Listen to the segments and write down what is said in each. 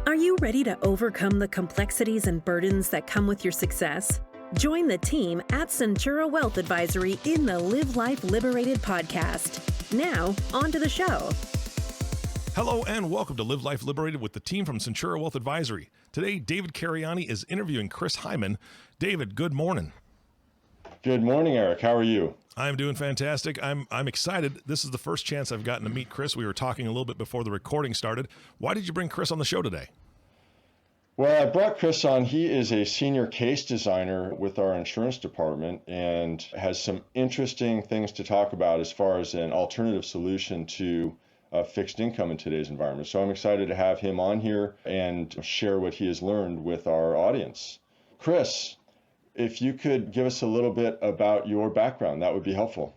Are you ready to overcome the complexities and burdens that come with your success? Join the team at Centura Wealth Advisory in the Live Life Liberated podcast. Now, on to the show. Hello and welcome to Live Life Liberated with the team from Centura Wealth Advisory. Today, David Cariani is interviewing Chris Hyman. David, good morning. Good morning, Eric. How are you? I'm doing fantastic. I'm excited. This is the first chance I've gotten to meet Chris. We were talking a little bit before the recording started. Why did you bring Chris on the show today? Well, I brought Chris on. He is a senior case designer with our insurance department and has some interesting things to talk about as far as an alternative solution to fixed income in today's environment. So I'm excited to have him on here and share what he has learned with our audience. Chris, if you could give us a little bit about your background, that would be helpful.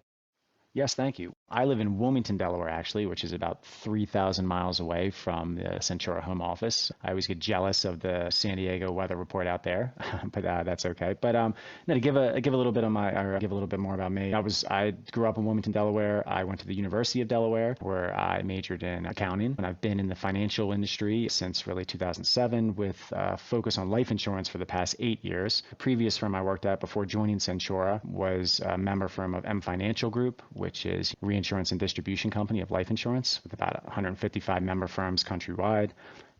Yes, thank you. I live in Wilmington, Delaware, actually, which is about 3,000 miles away from the Centura home office. I always get jealous of the San Diego weather report out there, but that's okay. But to give a little bit more about me. I grew up in Wilmington, Delaware. I went to the University of Delaware, where I majored in accounting, and I've been in the financial industry since really 2007, with a focus on life insurance for the past 8 years. The previous firm I worked at before joining Centura was a member firm of M Financial Group, which is reinsurance and distribution company of life insurance with about 155 member firms countrywide.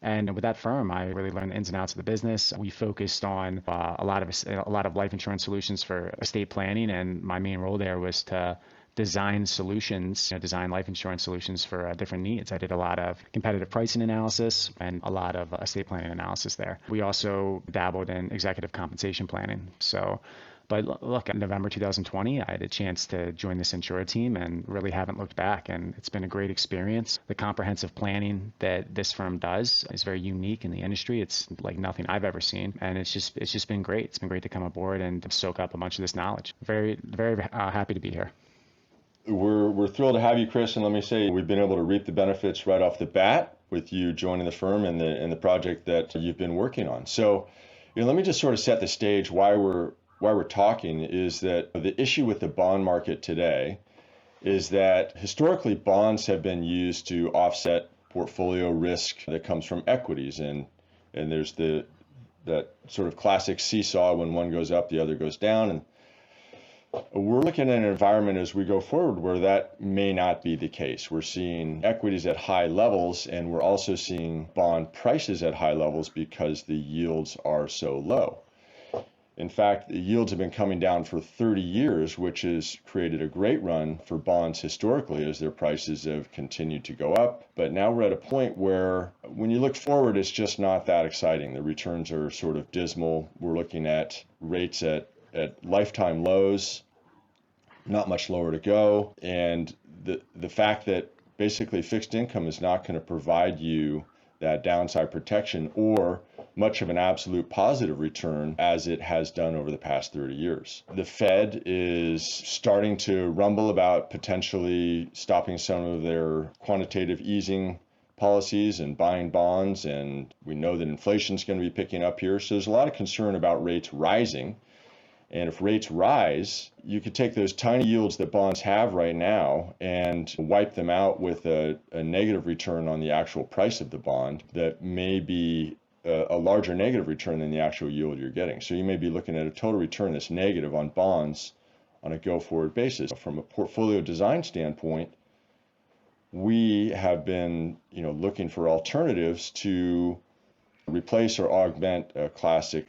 And with that firm, I really learned the ins and outs of the business. We focused on a lot of life insurance solutions for estate planning, and my main role there was to design solutions, design life insurance solutions for different needs. I did a lot of competitive pricing analysis and a lot of estate planning analysis there. We also dabbled in executive compensation planning. But look, in November 2020, I had a chance to join the Centura team and really haven't looked back. And it's been a great experience. The comprehensive planning that this firm does is very unique in the industry. It's like nothing I've ever seen. And it's just been great. It's been great to come aboard and soak up a bunch of this knowledge. Very, very happy to be here. We're thrilled to have you, Chris. And let me say, we've been able to reap the benefits right off the bat with you joining the firm and the project that you've been working on. So, let me just sort of set the stage why we're talking is that the issue with the bond market today is that historically bonds have been used to offset portfolio risk that comes from equities. And there's that sort of classic seesaw when one goes up, the other goes down. And we're looking at an environment as we go forward where that may not be the case. We're seeing equities at high levels, and we're also seeing bond prices at high levels because the yields are so low. In fact, the yields have been coming down for 30 years, which has created a great run for bonds historically as their prices have continued to go up. But now we're at a point where when you look forward, it's just not that exciting. The returns are sort of dismal. We're looking at rates at lifetime lows, not much lower to go. And the fact that basically fixed income is not going to provide you that downside protection or much of an absolute positive return as it has done over the past 30 years. The Fed is starting to rumble about potentially stopping some of their quantitative easing policies and buying bonds, and we know that inflation is going to be picking up here. So there's a lot of concern about rates rising. And if rates rise, you could take those tiny yields that bonds have right now and wipe them out with a negative return on the actual price of the bond that may be a larger negative return than the actual yield you're getting. So you may be looking at a total return that's negative on bonds on a go-forward basis. From a portfolio design standpoint, we have been looking for alternatives to replace or augment a classic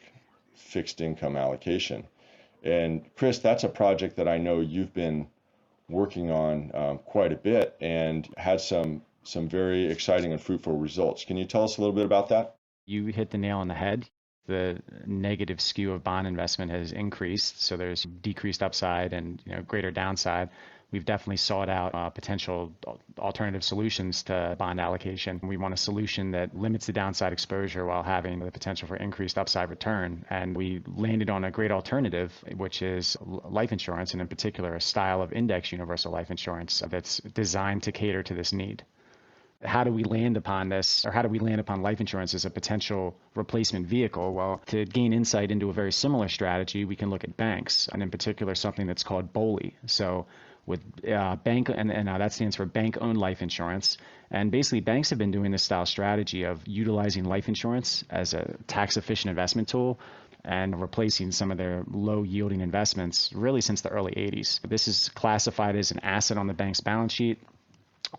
fixed income allocation. And Chris, that's a project that I know you've been working on quite a bit and had some very exciting and fruitful results. Can you tell us a little bit about that? You hit the nail on the head. The negative skew of bond investment has increased, so there's decreased upside and greater downside. We've definitely sought out potential alternative solutions to bond allocation. We want a solution that limits the downside exposure while having the potential for increased upside return. And we landed on a great alternative, which is life insurance, and in particular, a style of index universal life insurance that's designed to cater to this need. How do we land upon this, or how do we land upon life insurance as a potential replacement vehicle? Well, to gain insight into a very similar strategy, we can look at banks, and in particular, something that's called BOLI. So with bank, and that stands for bank-owned life insurance. And basically, banks have been doing this style strategy of utilizing life insurance as a tax-efficient investment tool and replacing some of their low-yielding investments really since the early 80s. This is classified as an asset on the bank's balance sheet.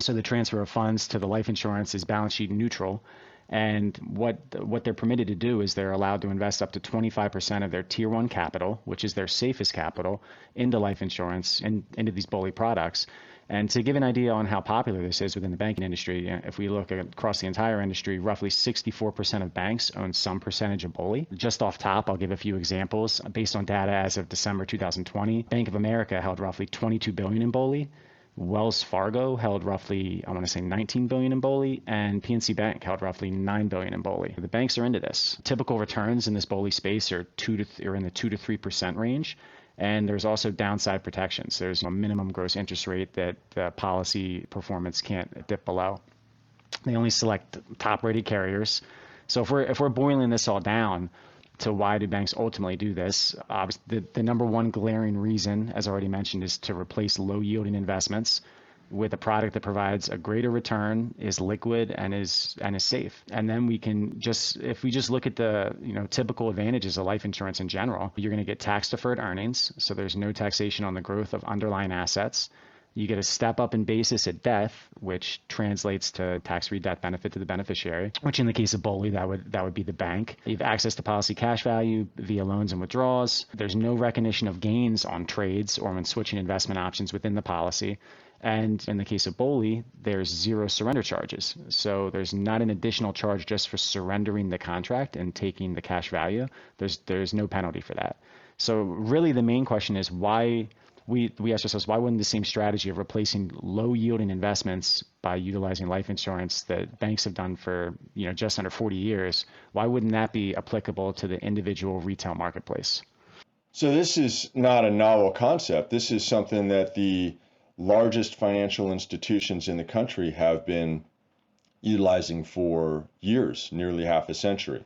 So the transfer of funds to the life insurance is balance sheet neutral. And what they're permitted to do is they're allowed to invest up to 25% of their Tier 1 capital, which is their safest capital, into life insurance and into these BOLI products. And to give an idea on how popular this is within the banking industry, if we look across the entire industry, roughly 64% of banks own some percentage of BOLI. Just off top, I'll give a few examples. Based on data as of December 2020, Bank of America held roughly $22 billion in BOLI. Wells Fargo held roughly, I want to say $19 billion in BOLI, and PNC Bank held roughly $9 billion in BOLI. The banks are into this. Typical returns in this BOLI space are in the 2 to 3% range. And there's also downside protections. There's a minimum gross interest rate that the policy performance can't dip below. They only select top-rated carriers. So if we're boiling this all down to why do banks ultimately do this, the number one glaring reason, as already mentioned, is to replace low-yielding investments with a product that provides a greater return, is liquid, and is safe. And then if we just look at the typical advantages of life insurance in general, you're going to get tax deferred earnings, so there's no taxation on the growth of underlying assets. You get a step up in basis at death, which translates to tax-free death benefit to the beneficiary, which in the case of BOLI, that would be the bank. You have access to policy cash value via loans and withdrawals. There's no recognition of gains on trades or when switching investment options within the policy. And in the case of BOLI, there's zero surrender charges. So there's not an additional charge just for surrendering the contract and taking the cash value. There's no penalty for that. So really the main question is why we ask ourselves, why wouldn't the same strategy of replacing low-yielding investments by utilizing life insurance that banks have done for just under 40 years, why wouldn't that be applicable to the individual retail marketplace? So this is not a novel concept. This is something that the largest financial institutions in the country have been utilizing for years, nearly half a century.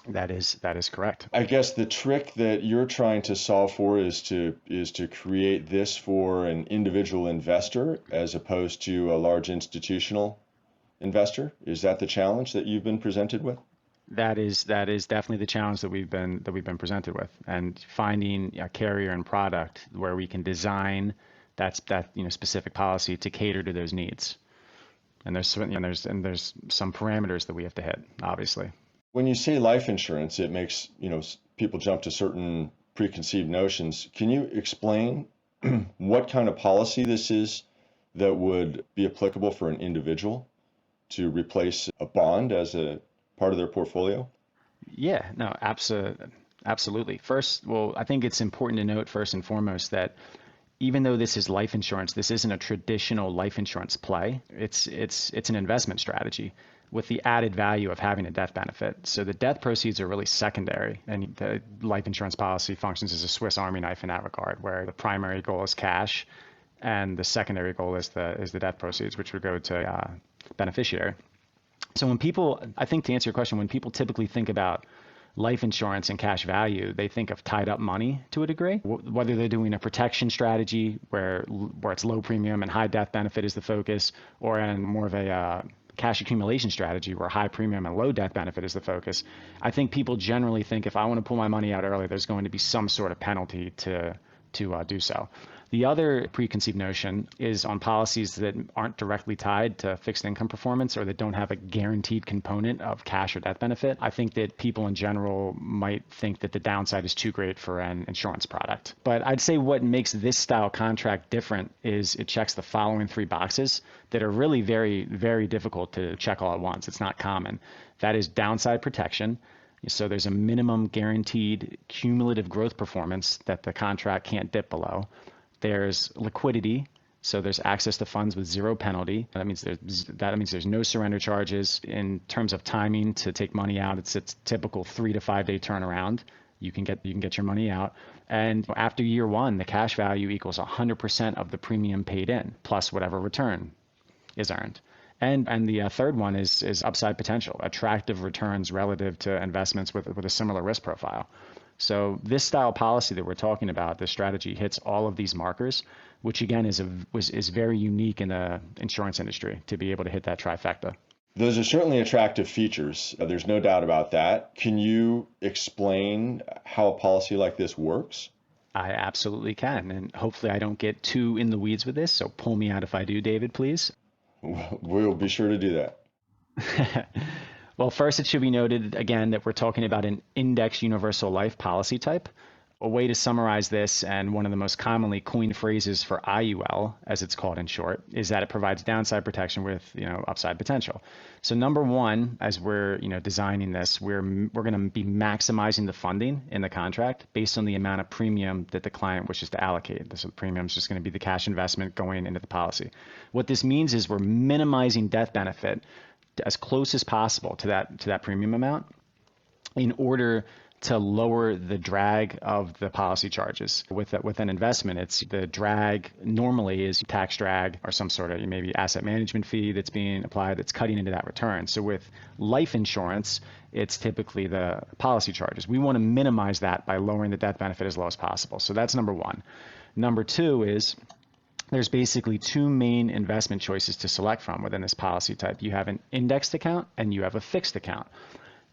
That is correct. I guess the trick that you're trying to solve for is to create this for an individual investor as opposed to a large institutional investor. Is that the challenge that you've been presented with? That is definitely the challenge that we've been presented with, and finding a carrier and product where we can design that specific policy to cater to those needs. And there's some parameters that we have to hit, obviously. When you say life insurance, it makes people jump to certain preconceived notions. Can you explain what kind of policy this is that would be applicable for an individual to replace a bond as a part of their portfolio? Yeah, no, absolutely. First, I think it's important to note first and foremost that even though this is life insurance, this isn't a traditional life insurance play. It's an investment strategy with the added value of having a death benefit. So the death proceeds are really secondary, and the life insurance policy functions as a Swiss Army knife in that regard, where the primary goal is cash and the secondary goal is the death proceeds, which would go to beneficiary. So I think to answer your question, when people typically think about life insurance and cash value, they think of tied up money to a degree, whether they're doing a protection strategy where it's low premium and high death benefit is the focus, or in more of a cash accumulation strategy where high premium and low death benefit is the focus. I think people generally think if I want to pull my money out early, there's going to be some sort of penalty to do so. The other preconceived notion is on policies that aren't directly tied to fixed income performance or that don't have a guaranteed component of cash or death benefit. I think that people in general might think that the downside is too great for an insurance product. But I'd say what makes this style contract different is it checks the following three boxes that are really very, very difficult to check all at once. It's not common. That is downside protection. So there's a minimum guaranteed cumulative growth performance that the contract can't dip below. There's liquidity, so there's access to funds with zero penalty. That means there's no surrender charges. In terms of timing to take money out, it's a typical 3 to 5 day turnaround. You can get your money out, and after year one, the cash value equals 100% of the premium paid in plus whatever return is earned. And the third one is upside potential, attractive returns relative to investments with a similar risk profile. So this style policy that we're talking about, this strategy hits all of these markers, which again is very unique in the insurance industry to be able to hit that trifecta. Those are certainly attractive features. There's no doubt about that. Can you explain how a policy like this works? I absolutely can. And hopefully I don't get too in the weeds with this. So pull me out if I do, David, please. We'll be sure to do that. Well, first, it should be noted again that we're talking about an index universal life policy type. A way to summarize this, and one of the most commonly coined phrases for IUL, as it's called in short, is that it provides downside protection with upside potential. So number one, as we're designing this, we're going to be maximizing the funding in the contract based on the amount of premium that the client wishes to allocate. So the premium is just going to be the cash investment going into the policy. What this means is we're minimizing death benefit as close as possible to that premium amount in order to lower the drag of the policy charges. With an investment, it's the drag normally is tax drag or some sort of maybe asset management fee that's being applied that's cutting into that return. So with life insurance, it's typically the policy charges. We want to minimize that by lowering the death benefit as low as possible. So that's number one. Number two is there's basically two main investment choices to select from within this policy type. You have an indexed account and you have a fixed account.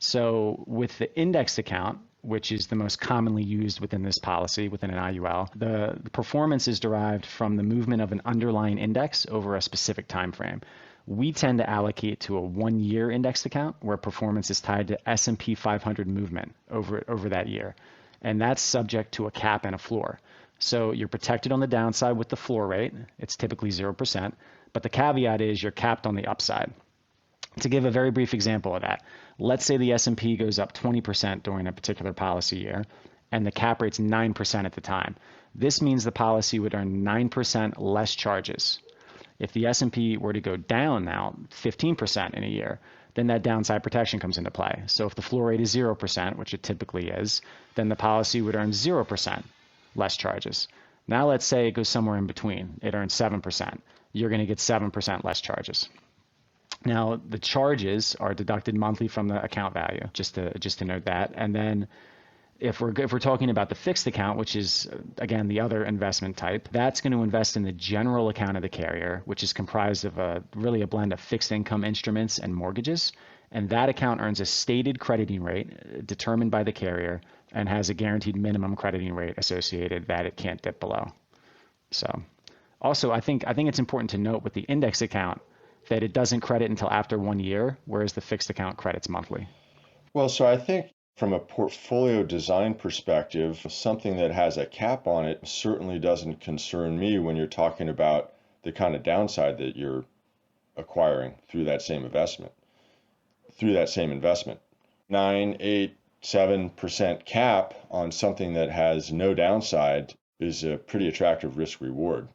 So with the indexed account, which is the most commonly used within this policy, within an IUL, the performance is derived from the movement of an underlying index over a specific time frame. We tend to allocate to a 1-year indexed account where performance is tied to S&P 500 movement over that year. And that's subject to a cap and a floor. So you're protected on the downside with the floor rate. It's typically 0%. But the caveat is you're capped on the upside. To give a very brief example of that, let's say the S&P goes up 20% during a particular policy year, and the cap rate's 9% at the time. This means the policy would earn 9% less charges. If the S&P were to go down now 15% in a year, then that downside protection comes into play. So if the floor rate is 0%, which it typically is, then the policy would earn 0% less charges. Now let's say it goes somewhere in between. It earns 7%. You're going to get 7% less charges. Now, the charges are deducted monthly from the account value, just to note that. And then if we're talking about the fixed account, which is, again, the other investment type, that's going to invest in the general account of the carrier, which is comprised of really a blend of fixed income instruments and mortgages. And that account earns a stated crediting rate determined by the carrier and has a guaranteed minimum crediting rate associated that it can't dip below. So also, I think it's important to note with the index account that it doesn't credit until after 1 year, whereas the fixed account credits monthly. Well, so I think from a portfolio design perspective, something that has a cap on it certainly doesn't concern me when you're talking about the kind of downside that you're acquiring through that same investment. 9, 8, 7% cap on something that has no downside is a pretty attractive risk reward.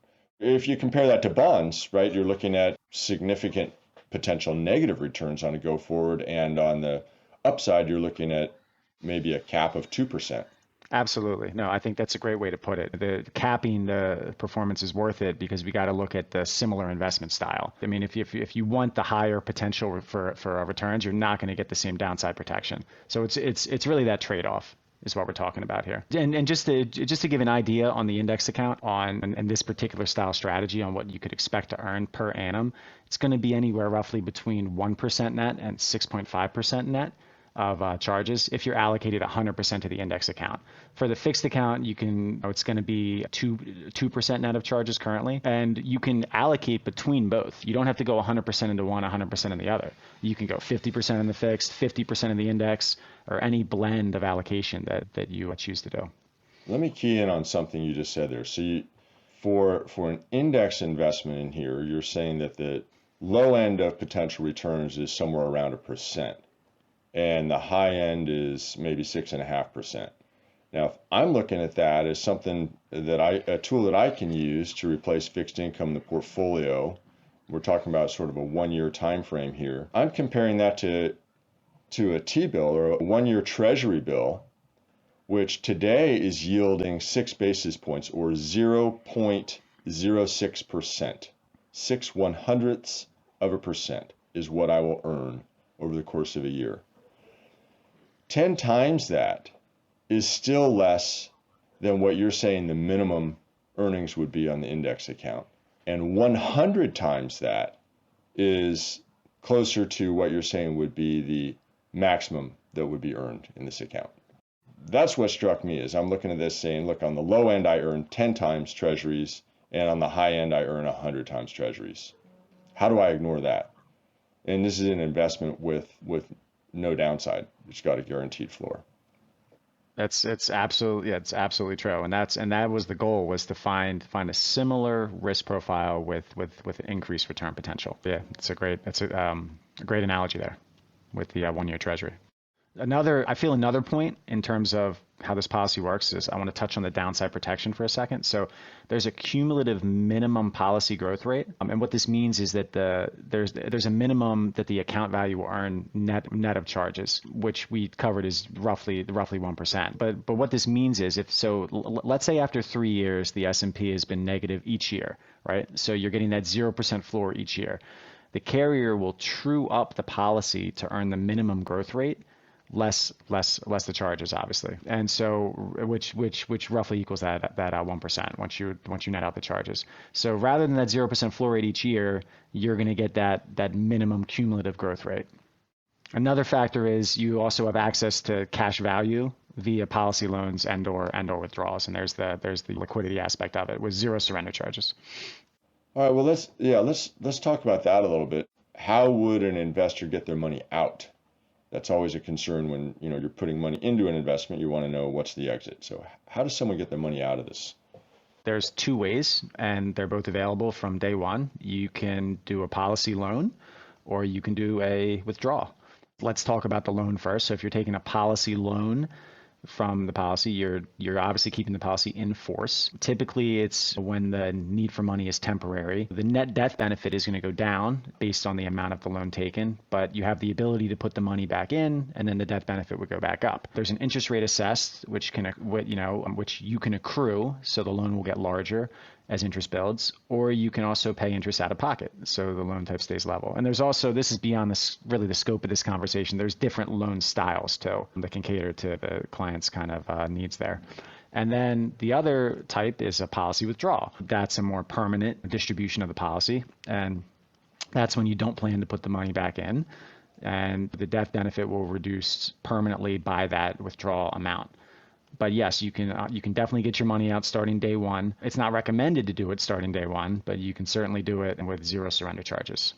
If you compare that to bonds, right, you're looking at significant potential negative returns on a go forward, and on the upside, you're looking at maybe a cap of 2%. Absolutely. No, I think that's a great way to put it. The capping the performance is worth it because we got to look at the similar investment style. I mean, if you want the higher potential for returns, you're not going to get the same downside protection. So it's really that trade-off is what we're talking about here. And just to give an idea on the index account and this particular style strategy on what you could expect to earn per annum, it's going to be anywhere roughly between 1% net and 6.5% net of charges if you're allocated 100% to the index account. For the fixed account, it's going to be 2% net of charges currently, and you can allocate between both. You don't have to go 100% into one, 100% in the other. You can go 50% in the fixed, 50% in the index, or any blend of allocation that you choose to do. Let me key in on something you just said there. So for an index investment in here, you're saying that the low end of potential returns is somewhere around 1%. And the high end is maybe 6.5%. Now, if I'm looking at that as something a tool that I can use to replace fixed income in the portfolio, we're talking about sort of a 1-year time frame here. I'm comparing that to a T-bill or a 1-year treasury bill, which today is yielding 6 basis points or 0.06%. 0.06% is what I will earn over the course of a year. 10 times that is still less than what you're saying the minimum earnings would be on the index account. And 100 times that is closer to what you're saying would be the maximum that would be earned in this account. That's what struck me as I'm looking at this saying, look, on the low end, I earn 10 times treasuries, and on the high end, I earn 100 times treasuries. How do I ignore that? And this is an investment with no downside. It's got a guaranteed floor. It's absolutely true, and that was the goal, was to find a similar risk profile with increased return potential. Yeah, it's a great analogy there with the 1-year treasury. I feel another point in terms of how this policy works is I want to touch on the downside protection for a second. So there's a cumulative minimum policy growth rate. And what this means is that there's a minimum that the account value will earn net of charges, which we covered is roughly 1%. But what this means is let's say after 3 years, the S&P has been negative each year, right? So you're getting that 0% floor each year. The carrier will true up the policy to earn the minimum growth rate, less the charges, obviously, and so which roughly equals that 1% once you net out the charges. So rather than that 0% floor rate each year, you're going to get that minimum cumulative growth rate. Another factor is you also have access to cash value via policy loans and/or withdrawals, and there's the liquidity aspect of it with zero surrender charges. All right, well let's talk about that a little bit. How would an investor get their money out? That's always a concern when you're putting money into an investment. You want to know what's the exit. So how does someone get their money out of this? There's 2 ways, and they're both available from day one. You can do a policy loan, or you can do a withdrawal. Let's talk about the loan first. So if you're taking a policy loan from the policy, you're obviously keeping the policy in force. Typically, it's when the need for money is temporary. The net death benefit is going to go down based on the amount of the loan taken, but you have the ability to put the money back in, and then the death benefit would go back up. There's an interest rate assessed, which you can accrue, so the loan will get larger as interest builds, or you can also pay interest out of pocket, so the loan type stays level. And there's also, this is beyond really the scope of this conversation, there's different loan styles too that can cater to the client's kind of needs there. And then the other type is a policy withdrawal. That's a more permanent distribution of the policy, and that's when you don't plan to put the money back in, and the death benefit will reduce permanently by that withdrawal amount. But yes, you can definitely get your money out starting day one. It's not recommended to do it starting day one, but you can certainly do it with zero surrender charges.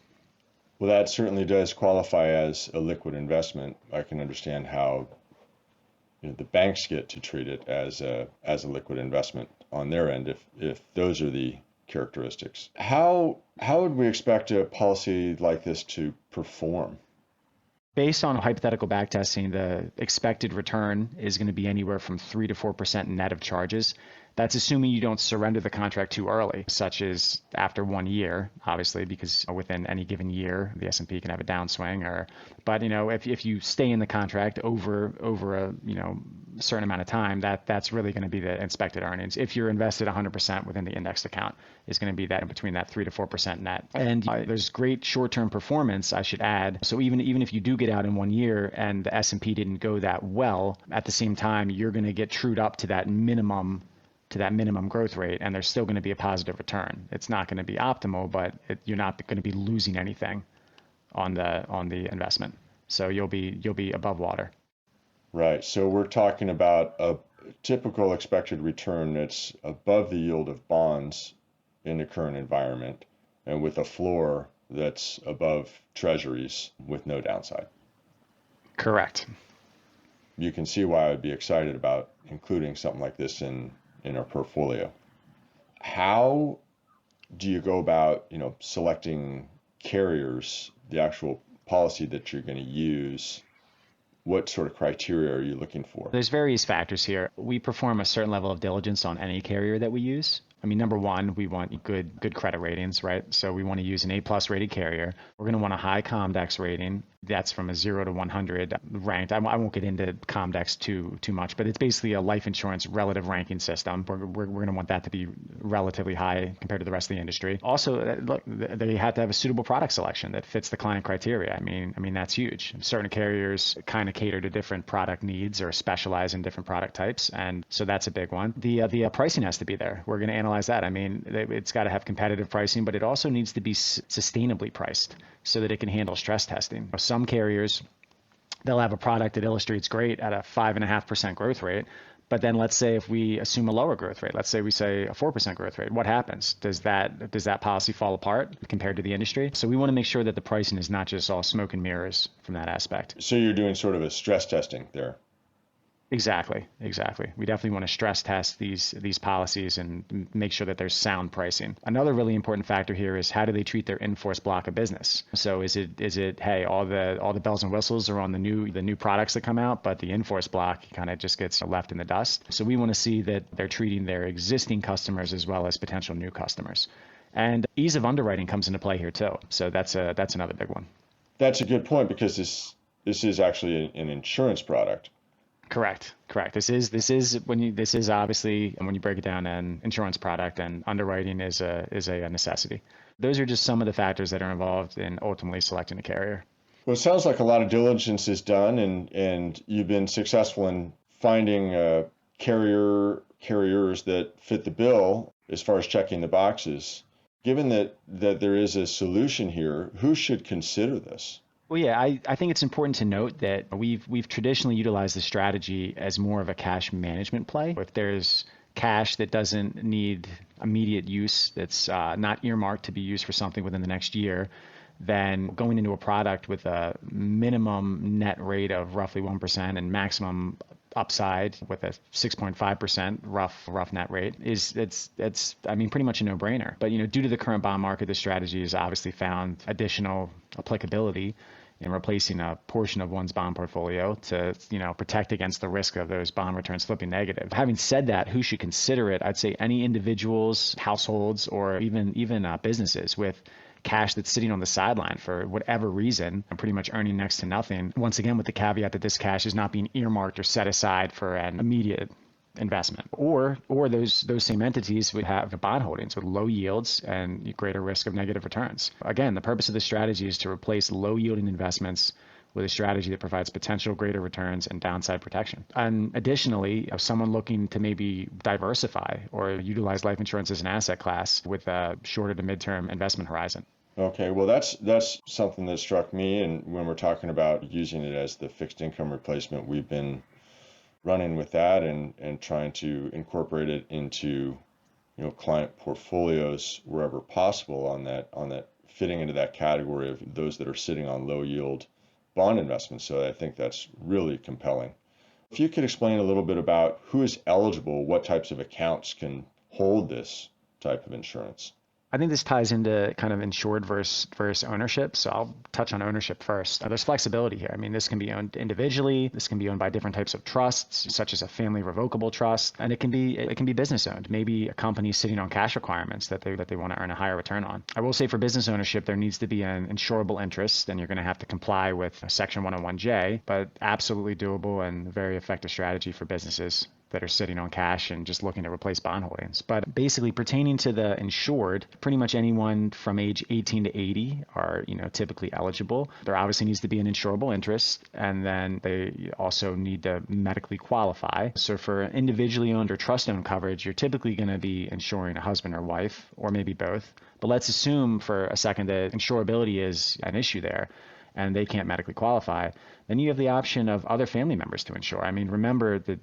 Well, that certainly does qualify as a liquid investment. I can understand how the banks get to treat it as a liquid investment on their end if those are the characteristics. How would we expect a policy like this to perform? Based on hypothetical backtesting, the expected return is going to be anywhere from 3 to 4% net of charges. That's assuming you don't surrender the contract too early, such as after 1 year, obviously, because within any given year, the S&P can have a downswing. But if you stay in the contract over a certain amount of time, that's really going to be the expected earnings. If you're invested 100% within the indexed account, is going to be that in between that 3 to 4% net. And there's great short-term performance, I should add. So even if you do get out in 1 year and the S&P didn't go that well, at the same time, you're going to get trued up to that minimum growth rate, and there's still going to be a positive return. It's not going to be optimal, but you're not going to be losing anything on the investment. So you'll be above water. Right. So we're talking about a typical expected return that's above the yield of bonds in the current environment, and with a floor that's above treasuries with no downside. Correct. You can see why I would be excited about including something like this in our portfolio. How do you go about, selecting carriers, the actual policy that you're going to use? What sort of criteria are you looking for? There's various factors here. We perform a certain level of diligence on any carrier that we use. I mean, number one, we want good credit ratings, right? So we want to use an A+ rated carrier. We're going to want a high Comdex rating. That's from a 0 to 100 ranked. I won't get into Comdex too much, but it's basically a life insurance relative ranking system. We're going to want that to be relatively high compared to the rest of the industry. Also, look, they have to have a suitable product selection that fits the client criteria. I mean that's huge. Certain carriers kind of cater to different product needs or specialize in different product types, and so that's a big one. The pricing has to be there. We're going to analyze that. I mean, it's got to have competitive pricing, but it also needs to be sustainably priced so that it can handle stress testing. Some carriers, they'll have a product that illustrates great at a 5.5% growth rate, but then let's say if we assume a lower growth rate, let's say we say a 4% growth rate, what happens? Does that policy fall apart compared to the industry? So we want to make sure that the pricing is not just all smoke and mirrors from that aspect. So you're doing sort of a stress testing there. Exactly. We definitely want to stress test these policies and make sure that there's sound pricing. Another really important factor here is how do they treat their in-force block of business? So is it hey, all the bells and whistles are on the new products that come out, but the in-force block kind of just gets left in the dust. So we want to see that they're treating their existing customers as well as potential new customers. And ease of underwriting comes into play here too. So that's another big one. That's a good point because this is actually an insurance product. Correct. This is obviously, and when you break it down, an insurance product, and underwriting is a necessity. Those are just some of the factors that are involved in ultimately selecting a carrier. Well, it sounds like a lot of diligence is done, and you've been successful in finding carriers that fit the bill as far as checking the boxes. Given that there is a solution here, who should consider this? Well, yeah, I think it's important to note that we've traditionally utilized the strategy as more of a cash management play. If there's cash that doesn't need immediate use, that's not earmarked to be used for something within the next year, then going into a product with a minimum net rate of roughly 1% and maximum upside with a 6.5% rough net rate it's pretty much a no-brainer. But due to the current bond market, the strategy has obviously found additional applicability in replacing a portion of one's bond portfolio to, protect against the risk of those bond returns flipping negative. Having said that, who should consider it? I'd say any individuals, households, or even businesses with cash that's sitting on the sideline for whatever reason and pretty much earning next to nothing. Once again, with the caveat that this cash is not being earmarked or set aside for an immediate investment, or those same entities would have bond holdings with low yields and greater risk of negative returns. Again, the purpose of the strategy is to replace low yielding investments with a strategy that provides potential greater returns and downside protection. And additionally, if someone looking to maybe diversify or utilize life insurance as an asset class with a shorter to midterm investment horizon. Okay, well, that's something that struck me. And when we're talking about using it as the fixed income replacement, we've been running with that and trying to incorporate it into client portfolios wherever possible on that fitting into that category of those that are sitting on low yield bond investments. So I think that's really compelling. If you could explain a little bit about who is eligible, what types of accounts can hold this type of insurance. I think this ties into kind of insured versus ownership. So I'll touch on ownership first. There's flexibility here. I mean, this can be owned individually. This can be owned by different types of trusts, such as a family revocable trust, and it can be business owned. Maybe a company sitting on cash requirements that they want to earn a higher return on. I will say for business ownership, there needs to be an insurable interest, and you're going to have to comply with Section 101J, but absolutely doable and very effective strategy for businesses that are sitting on cash and just looking to replace bond holdings. But basically pertaining to the insured, pretty much anyone from age 18 to 80 are, typically eligible. There obviously needs to be an insurable interest, and then they also need to medically qualify. So for individually owned or trust owned coverage, you're typically going to be insuring a husband or wife, or maybe both. But let's assume for a second that insurability is an issue there and they can't medically qualify, then you have the option of other family members to insure. I mean, remember, the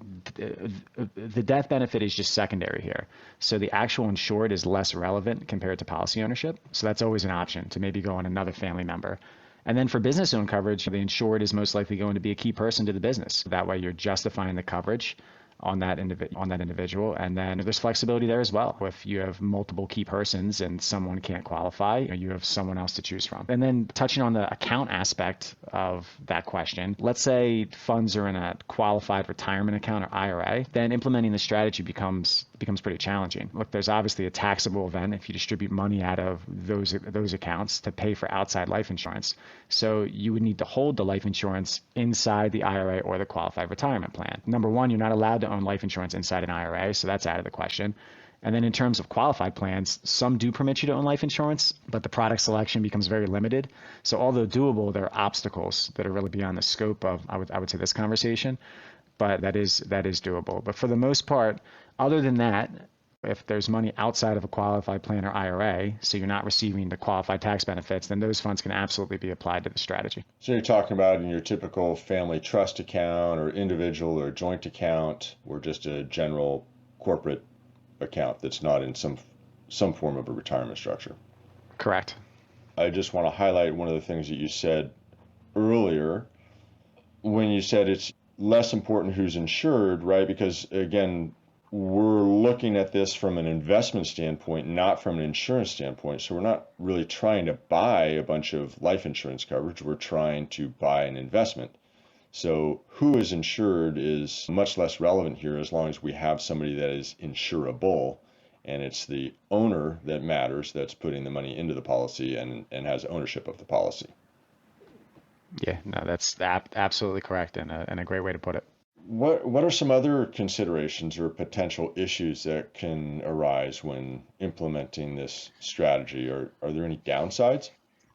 death benefit is just secondary here. So the actual insured is less relevant compared to policy ownership. So that's always an option to maybe go on another family member. And then for business-owned coverage, the insured is most likely going to be a key person to the business. That way you're justifying the coverage on that individual. And then there's flexibility there as well. If you have multiple key persons and someone can't qualify, you have someone else to choose from. And then touching on the account aspect of that question, let's say funds are in a qualified retirement account or IRA, then implementing the strategy becomes it becomes pretty challenging. Look, there's obviously a taxable event if you distribute money out of those accounts to pay for outside life insurance. So you would need to hold the life insurance inside the IRA or the qualified retirement plan. Number one, you're not allowed to own life insurance inside an IRA, so that's out of the question. And then in terms of qualified plans, some do permit you to own life insurance, but the product selection becomes very limited. So although doable, there are obstacles that are really beyond the scope of, I would say, this conversation, but that is doable. But for the most part, other than that, if there's money outside of a qualified plan or IRA, so you're not receiving the qualified tax benefits, then those funds can absolutely be applied to the strategy. So you're talking about in your typical family trust account or individual or joint account, or just a general corporate account that's not in some form of a retirement structure. Correct. I just want to highlight one of the things that you said earlier when you said it's less important who's insured, right? Because again, we're looking at this from an investment standpoint, not from an insurance standpoint. So we're not really trying to buy a bunch of life insurance coverage. We're trying to buy an investment. So who is insured is much less relevant here as long as we have somebody that is insurable, and it's the owner that matters that's putting the money into the policy and has ownership of the policy. Yeah, no, that's absolutely correct and a great way to put it. What are some other considerations or potential issues that can arise when implementing this strategy? Are there any downsides?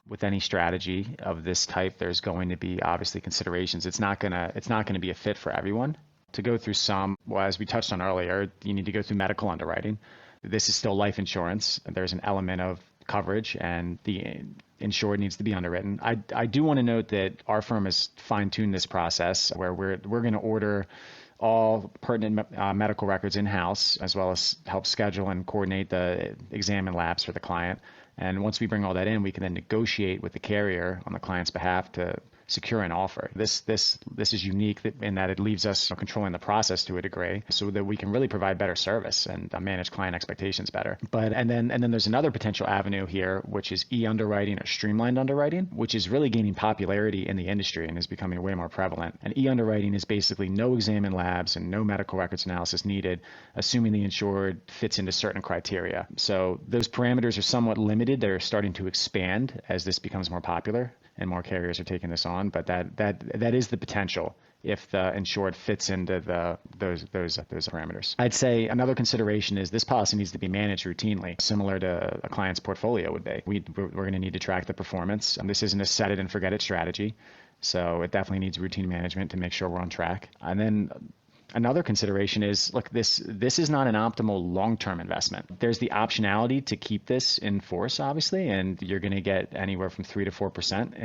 With any strategy of this type, there's going to be obviously considerations. It's not gonna be a fit for everyone. To go through some, well, as we touched on earlier, you need to go through medical underwriting. This is still life insurance. There's an element of coverage, and the insured needs to be underwritten. I do want to note that our firm has fine-tuned this process where we're going to order all pertinent medical records in-house, as well as help schedule and coordinate the exam and labs for the client. And once we bring all that in, we can then negotiate with the carrier on the client's behalf to secure an offer. This is unique in that it leaves us controlling the process to a degree, so that we can really provide better service and manage client expectations better. And then there's another potential avenue here, which is e-underwriting or streamlined underwriting, which is really gaining popularity in the industry and is becoming way more prevalent. And e-underwriting is basically no exam and labs and no medical records analysis needed, assuming the insured fits into certain criteria. So those parameters are somewhat limited. They're starting to expand as this becomes more popular and more carriers are taking this on, but that is the potential if the insured fits into those parameters. I'd say another consideration is this policy needs to be managed routinely, similar to a client's portfolio would be. We're going to need to track the performance. This isn't a set it and forget it strategy, so it definitely needs routine management to make sure we're on track. And then another consideration is, look, this is not an optimal long-term investment. There's the optionality to keep this in force, obviously, and you're going to get anywhere from 3 to 4%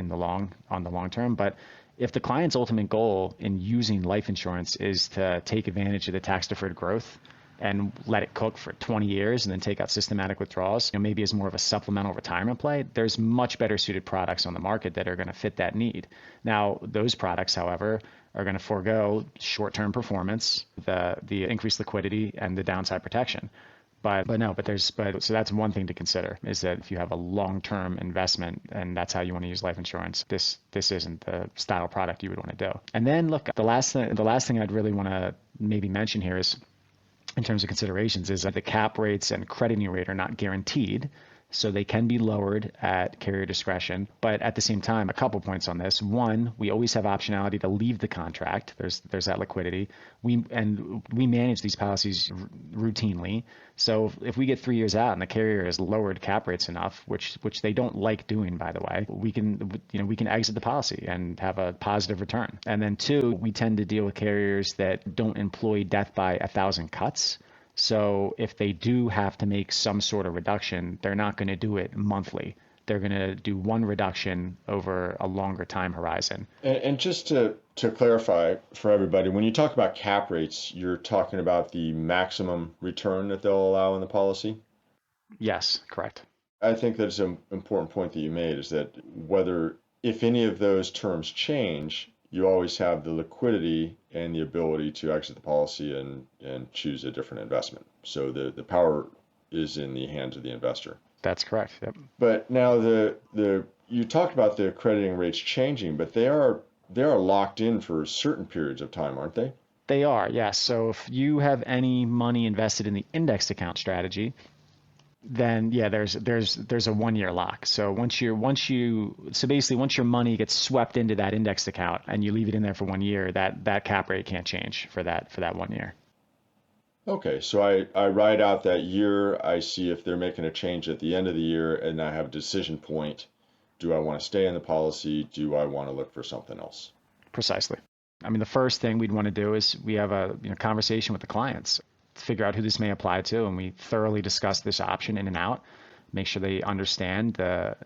on the long term. But if the client's ultimate goal in using life insurance is to take advantage of the tax-deferred growth and let it cook for 20 years and then take out systematic withdrawals, maybe as more of a supplemental retirement play, there's much better suited products on the market that are going to fit that need. Now, those products, however, are going to forego short-term performance, the increased liquidity, and the downside protection. So that's one thing to consider, is that if you have a long-term investment and that's how you want to use life insurance, this isn't the style product you would want to do. And then look, the last thing I'd really want to maybe mention here is, in terms of considerations, is that the cap rates and crediting rate are not guaranteed. So they can be lowered at carrier discretion. But at the same time, a couple points on this. One, we always have optionality to leave the contract. There's that liquidity. We manage these policies routinely. So if we get 3 years out and the carrier has lowered cap rates enough, which they don't like doing, by the way, we can exit the policy and have a positive return. And then two, we tend to deal with carriers that don't employ death by 1,000 cuts. So if they do have to make some sort of reduction, they're not going to do it monthly. They're going to do one reduction over a longer time horizon. And just to clarify for everybody, when you talk about cap rates, you're talking about the maximum return that they'll allow in the policy? Yes, correct. I think that's an important point that you made, is that if any of those terms change, you always have the liquidity and the ability to exit the policy and choose a different investment. So the power is in the hands of the investor. That's correct. Yep. But now you talked about the crediting rates changing, but they are locked in for certain periods of time, aren't they? They are, yes. So if you have any money invested in the indexed account strategy, then yeah, there's a 1-year lock. So once your money gets swept into that indexed account and you leave it in there for 1 year, that cap rate can't change for that 1 year. Okay, so I write out that year, I see if they're making a change at the end of the year, and I have a decision point. Do I want to stay in the policy? Do I want to look for something else? Precisely. I mean, the first thing we'd want to do is we have a conversation with the clients to figure out who this may apply to, and we thoroughly discuss this option in and out, make sure they understand the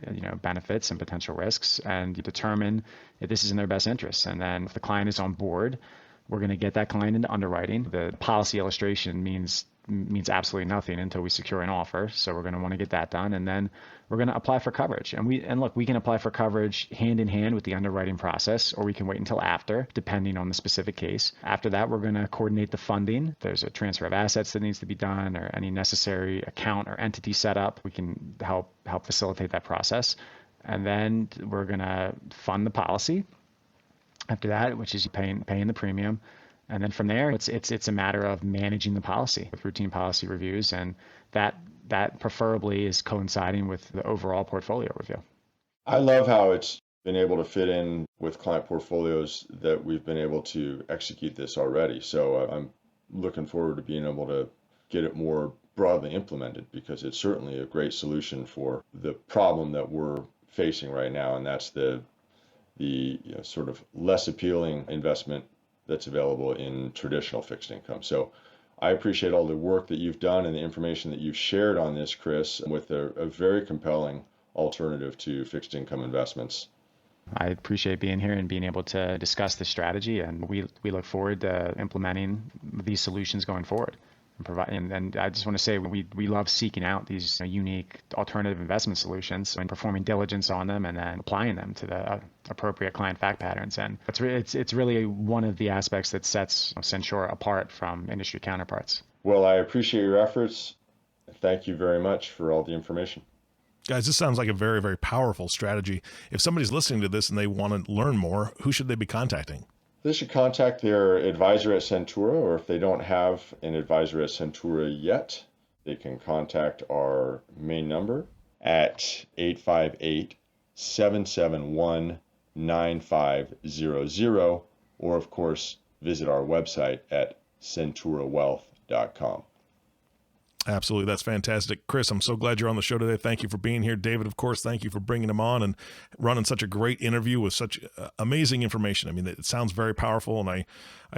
benefits and potential risks, and determine if this is in their best interest. And then if the client is on board, we're going to get that client into underwriting. The policy illustration means absolutely nothing until we secure an offer. So we're going to want to get that done, and then we're going to apply for coverage. And we can apply for coverage hand in hand with the underwriting process, or we can wait until after, depending on the specific case. After that, we're going to coordinate the funding. There's a transfer of assets that needs to be done, or any necessary account or entity set up. We can help facilitate that process. And then we're going to fund the policy after that, which is paying the premium. And then from there, it's a matter of managing the policy with routine policy reviews, and that preferably is coinciding with the overall portfolio review. I love how it's been able to fit in with client portfolios that we've been able to execute this already. So I'm looking forward to being able to get it more broadly implemented, because it's certainly a great solution for the problem that we're facing right now, and that's the sort of less appealing investment that's available in traditional fixed income. So I appreciate all the work that you've done and the information that you've shared on this, Chris, with a very compelling alternative to fixed income investments. I appreciate being here and being able to discuss the strategy, and we look forward to implementing these solutions going forward. And I just want to say we love seeking out these unique alternative investment solutions and performing diligence on them, and then applying them to the appropriate client fact patterns. And it's really one of the aspects that sets Centura apart from industry counterparts. Well, I appreciate your efforts. Thank you very much for all the information. Guys, this sounds like a very, very powerful strategy. If somebody's listening to this and they want to learn more, who should they be contacting? They should contact their advisor at Centura, or if they don't have an advisor at Centura yet, they can contact our main number at 858-771-9500, or of course, visit our website at centurawealth.com. Absolutely. That's fantastic. Chris, I'm so glad you're on the show today. Thank you for being here. David, of course, thank you for bringing him on and running such a great interview with such amazing information. I mean, it sounds very powerful, and I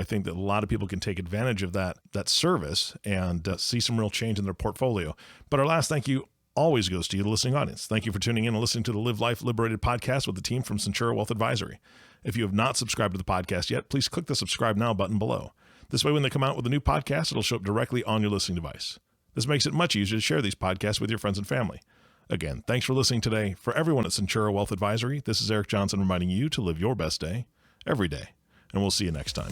think that a lot of people can take advantage of that service and see some real change in their portfolio. But our last thank you always goes to you, the listening audience. Thank you for tuning in and listening to the Live Life Liberated podcast with the team from Centura Wealth Advisory. If you have not subscribed to the podcast yet, please click the subscribe now button below. This way, when they come out with a new podcast, it'll show up directly on your listening device. This makes it much easier to share these podcasts with your friends and family. Again, thanks for listening today. For everyone at Centura Wealth Advisory, this is Eric Johnson reminding you to live your best day every day. And we'll see you next time.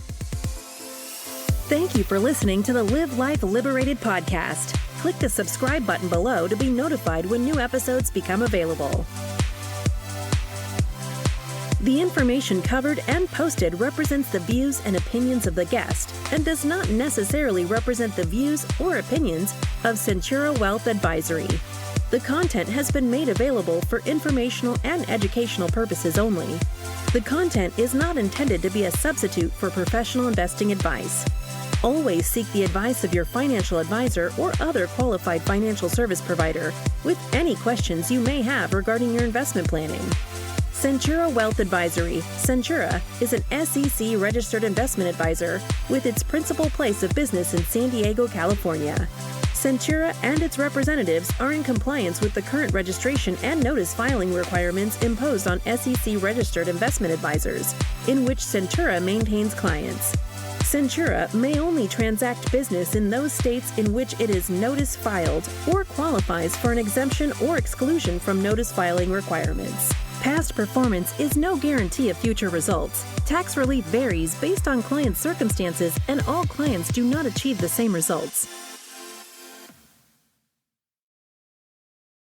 Thank you for listening to the Live Life Liberated podcast. Click the subscribe button below to be notified when new episodes become available. The information covered and posted represents the views and opinions of the guest and does not necessarily represent the views or opinions of Centura Wealth Advisory. The content has been made available for informational and educational purposes only. The content is not intended to be a substitute for professional investing advice. Always seek the advice of your financial advisor or other qualified financial service provider with any questions you may have regarding your investment planning. Centura Wealth Advisory. Centura is an SEC registered investment advisor with its principal place of business in San Diego, California. Centura and its representatives are in compliance with the current registration and notice filing requirements imposed on SEC registered investment advisors, in which Centura maintains clients. Centura may only transact business in those states in which it is notice filed or qualifies for an exemption or exclusion from notice filing requirements. Past performance is no guarantee of future results. Tax relief varies based on client circumstances, and all clients do not achieve the same results.